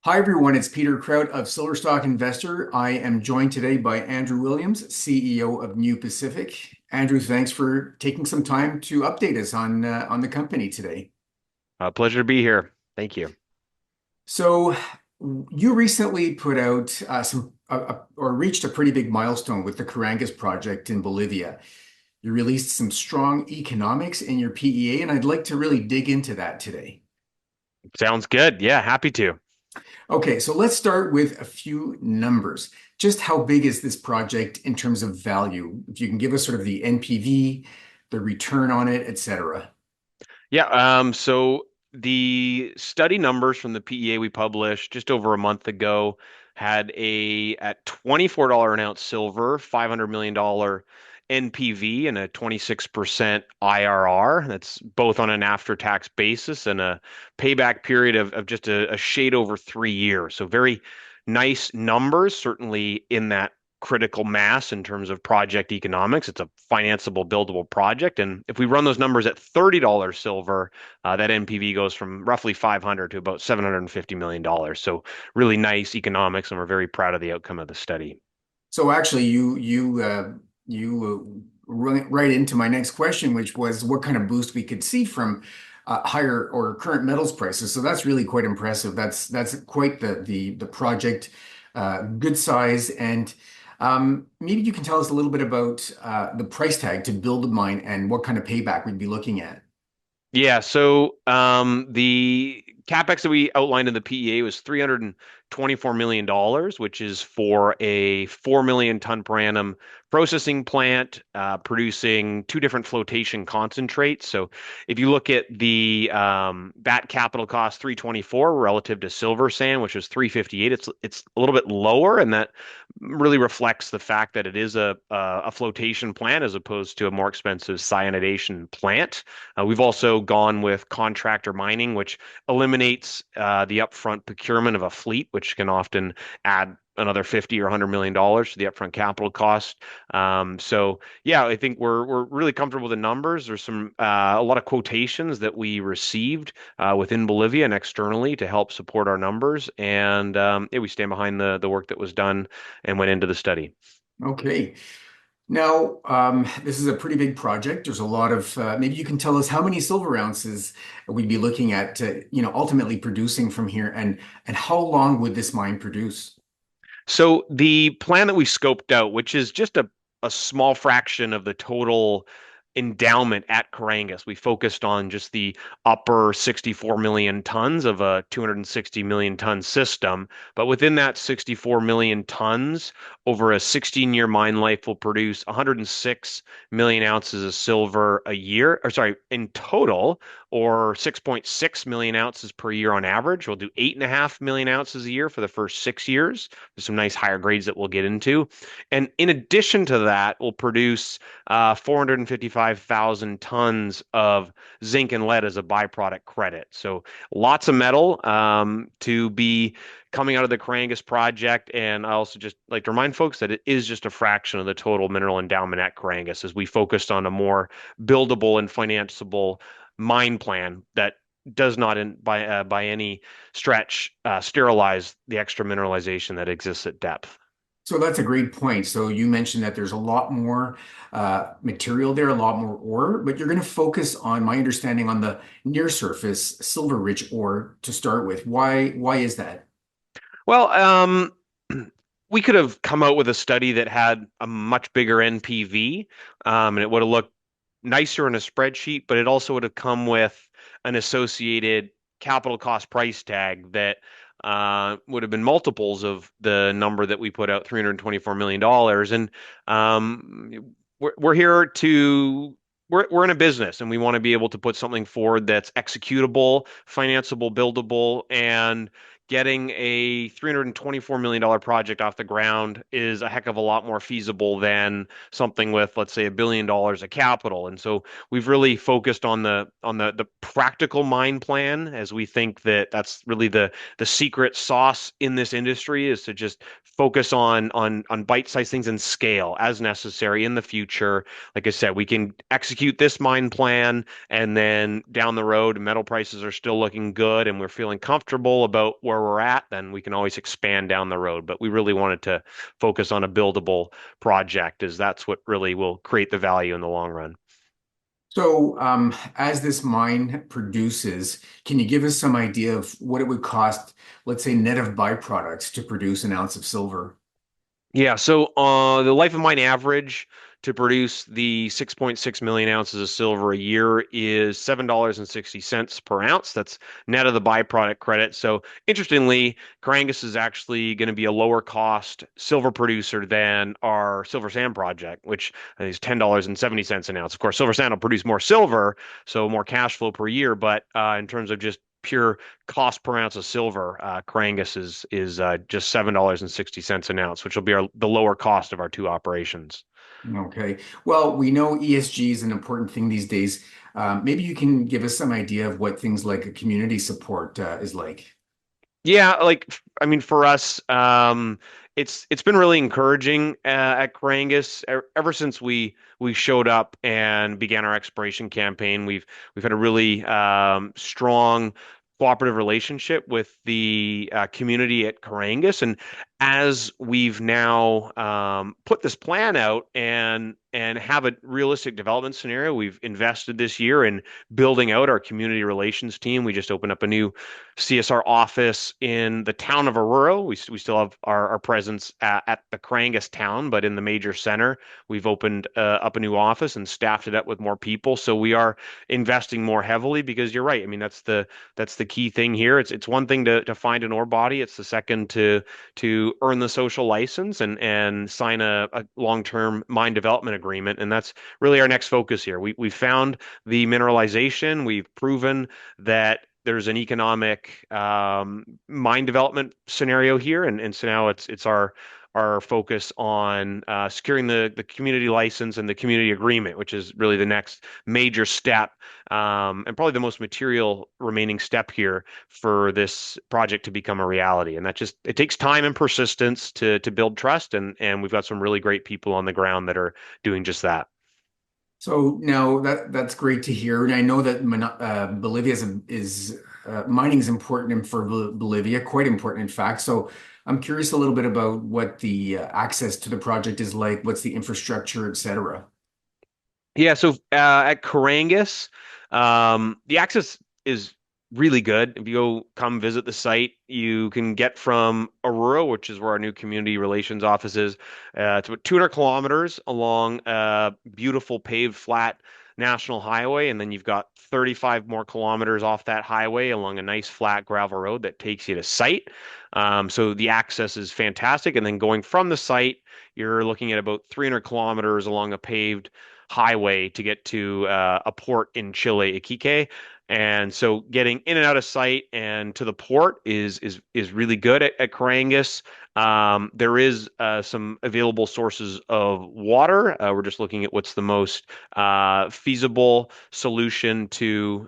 Hi, everyone. It's Peter Krauth of Silverstock Investor. I am joined today by Andrew Williams, CEO of New Pacific. Andrew, thanks for taking some time to update us on the company today. Pleasure to be here. Thank you. So, you recently put out or reached a pretty big milestone with the Carangas Project in Bolivia. You released some strong economics in your PEA, and I'd like to really dig into that today. Sounds good. Yeah, happy to. Okay, so let's start with a few numbers. Just how big is this project in terms of value? If you can give us sort of the NPV, the return on it, et cetera. Yeah, so the study numbers from the PEA we published just over a month ago had a at $24 an ounce silver, $500 million NPV and a 26% IRR. That's both on an after-tax basis and a payback period of just a shade over 3 years. So very nice numbers, certainly in that critical mass in terms of project economics. It's a financeable, buildable project. And if we run those numbers at $30 silver, that NPV goes from roughly 500 to about $750 million. So really nice economics, and we're very proud of the outcome of the study. So actually, you run right into my next question, which was what kind of boost we could see from higher or current metals prices. So that's really quite impressive. That's quite the project, good size, and maybe you can tell us a little bit about the price tag to build a mine and what kind of payback we'd be looking at. Yeah, so the capex that we outlined in the PEA was $324 million, which is for a 4 million ton per annum processing plant producing two different flotation concentrates. So if you look at the that capital cost 324 relative to silver sand, which is 358, it's a little bit lower, and that really reflects the fact that it is a flotation plant as opposed to a more expensive cyanidation plant. We've also gone with contractor mining, which eliminates the upfront procurement of a fleet, which can often add another 50 or $100 million to the upfront capital cost. So yeah, I think we're really comfortable with the numbers. There's some a lot of quotations that we received within Bolivia and externally to help support our numbers, and yeah, we stand behind the work that was done and went into the study. Okay. Now, this is a pretty big project. There's a lot of, maybe you can tell us how many silver ounces we'd be looking at, ultimately producing from here, and how long would this mine produce? So the plan that we scoped out, which is just a small fraction of the total endowment at Carangas, we focused on just the upper 64 million tons of a 260 million ton system. But within that 64 million tons, over a 16-year mine life will produce 106 million ounces of silver a year, or sorry, in total, or 6.6 million ounces per year on average. We'll do 8.5 million ounces a year for the first 6 years. There's some nice higher grades that we'll get into. And in addition to that, we'll produce 455,000 tons of zinc and lead as a byproduct credit. So lots of metal to be coming out of the Carangas project. And I also just like to remind folks that it is just a fraction of the total mineral endowment at Carangas as we focused on a more buildable and financeable mine plan that does not by any stretch sterilize the extra mineralization that exists at depth. So that's a great point. So you mentioned that there's a lot more material there, a lot more ore, but you're going to focus on, my understanding, on the near surface silver-rich ore to start with. Why is that? Well, we could have come out with a study that had a much bigger NPV, and it would have looked nicer in a spreadsheet, but it also would have come with an associated capital cost price tag that would have been multiples of the number that we put out, $324 million. And we're here to we're in a business, and we want to be able to put something forward that's executable, financeable, buildable, and getting a $324 million project off the ground is a heck of a lot more feasible than something with, let's say, $1 billion of capital. And so we've really focused on the practical mine plan, as we think that that's really the secret sauce in this industry is to just focus on bite-sized things and scale as necessary in the future. Like I said, we can execute this mine plan, and then down the road, metal prices are still looking good, and we're feeling comfortable about where we're at, then we can always expand down the road. But we really wanted to focus on a buildable project, as that's what really will create the value in the long run. So, as this mine produces, can you give us some idea of what it would cost, let's say, net of byproducts to produce an ounce of silver? Yeah, so the life of mine average to produce the 6.6 million ounces of silver a year is $7.60 per ounce. That's net of the byproduct credit. So interestingly, Carangas is actually going to be a lower cost silver producer than our silver sand project, which is $10.70 an ounce. Of course, silver sand will produce more silver, so more cash flow per year. But in terms of just pure cost per ounce of silver, Carangas is just $7.60 an ounce, which will be the lower cost of our two operations. Okay. Well, we know ESG is an important thing these days. Maybe you can give us some idea of what things like a community support is like. Yeah, I mean, for us, it's been really encouraging at Carangas ever since we showed up and began our exploration campaign. We've had a really strong cooperative relationship with the community at Carangas, and as we've now put this plan out and have a realistic development scenario, we've invested this year in building out our community relations team. We just opened up a new CSR office in the town of Aurora. We still have our presence at the Carangas town, but in the major center, we've opened up a new office and staffed it up with more people. So we are investing more heavily because you're right. I mean, that's the key thing here. It's one thing to find an ore body. It's the second to earn the social license and sign a long-term mine development agreement. And that's really our next focus here. We found the mineralization. We've proven that there's an economic mine development scenario here, and so now it's our focus on securing the community license and the community agreement, which is really the next major step, and probably the most material remaining step here for this project to become a reality. And that just it takes time and persistence to build trust, and we've got some really great people on the ground that are doing just that. So now that's great to hear. And I know that Bolivia mining is important for Bolivia, quite important in fact. So I'm curious a little bit about what the access to the project is like. What's the infrastructure, et cetera? Yeah, so at Carangas, the access is really good. If you go come visit the site, you can get from Aurora, which is where our new community relations office is. It's about 200 kilometers along a beautiful paved flat national highway, and then you've got 35 more kilometers off that highway along a nice flat gravel road that takes you to site. So the access is fantastic, and then going from the site, you're looking at about 300 kilometers along a paved highway to get to a port in Chile, Iquique. And so getting in and out of sight and to the port is really good at Carangas. There is some available sources of water. We're just looking at what's the most feasible solution to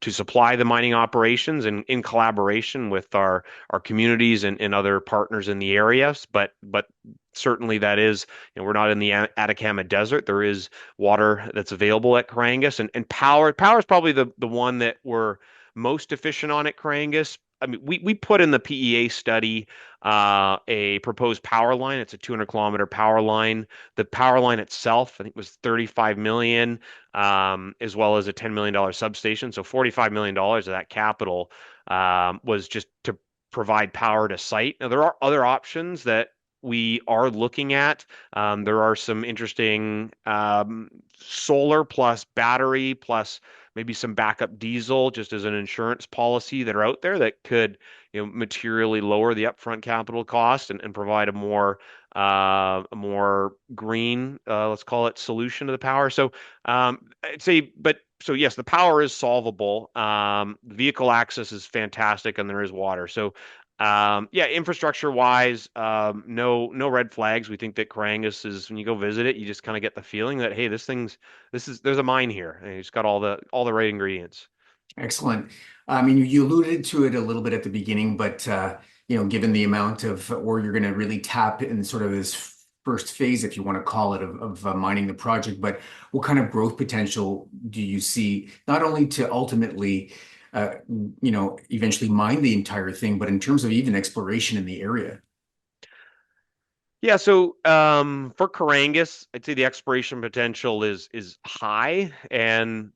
supply the mining operations and in collaboration with our communities and other partners in the areas. But certainly that is, we're not in the Atacama Desert. There is water that's available at Carangas, and power. Power is probably the one that we're most efficient on at Carangas. I mean, we put in the PEA study a proposed power line. It's a 200-kilometer power line. The power line itself, I think, was 35 million, as well as a $10 million substation. So $45 million of that capital was just to provide power to site. Now there are other options that we are looking at. There are some interesting solar plus battery plus maybe some backup diesel just as an insurance policy that are out there that could, materially lower the upfront capital cost and provide a more green, let's call it, solution to the power. So I'd say, but so yes, the power is solvable. Vehicle access is fantastic, and there is water. So yeah, infrastructure wise, no red flags. We think that Carangas is, when you go visit it, you just kind of get the feeling that, hey, there's a mine here, and it's got all the right ingredients. Excellent. I mean, you alluded to it a little bit at the beginning, but given the amount of ore you're going to really tap in sort of this first phase, if you want to call it, of mining the project, but what kind of growth potential do you see, not only to ultimately eventually mine the entire thing, but in terms of even exploration in the area. Yeah, so for Carangas, I'd say the exploration potential is high. And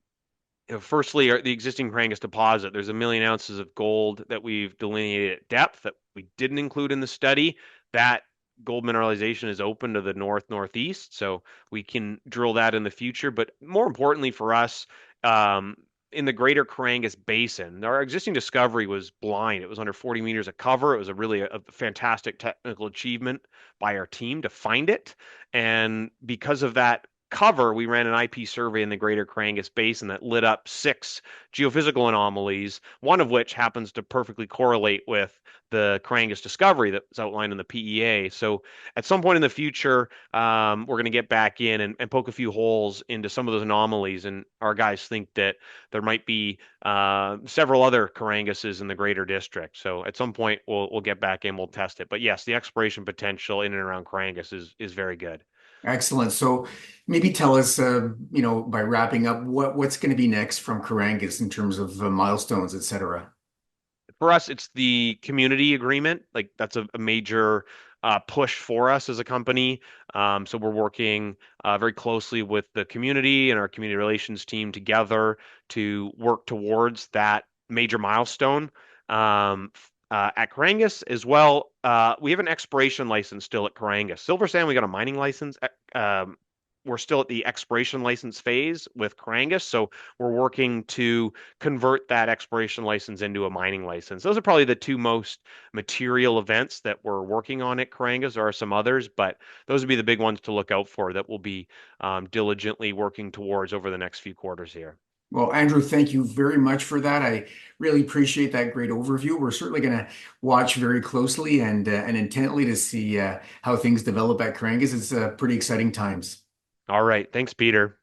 firstly, the existing Carangas deposit, there's 1 million ounces of gold that we've delineated at depth that we didn't include in the study. That gold mineralization is open to the northeast, so we can drill that in the future. But more importantly for us, um, in the greater Carangas Basin, our existing discovery was blind. It was under 40 meters of cover. It was a fantastic technical achievement by our team to find it. And because of that cover, we ran an IP survey in the greater Carangas Basin that lit up 6 geophysical anomalies, one of which happens to perfectly correlate with the Carangas discovery that's outlined in the PEA. So at some point in the future, we're going to get back in and poke a few holes into some of those anomalies. And our guys think that there might be several other Carangases in the greater district. So at some point, we'll get back in, we'll test it. But yes, the exploration potential in and around Carangas is very good. Excellent. So maybe tell us, by wrapping up, what's going to be next from Carangas in terms of milestones, et cetera. For us, it's the community agreement. Like that's a major push for us as a company. So we're working very closely with the community and our community relations team together to work towards that major milestone. At Carangas as well, we have an exploration license still at Carangas. Silver Sand, we got a mining license. We're still at the exploration license phase with Carangas, so we're working to convert that exploration license into a mining license. Those are probably the two most material events that we're working on at Carangas. There are some others, but those would be the big ones to look out for that we'll be diligently working towards over the next few quarters here. Well, Andrew, thank you very much for that. I really appreciate that great overview. We're certainly going to watch very closely and intently to see how things develop at Carangas. It's pretty exciting times. All right. Thanks, Peter.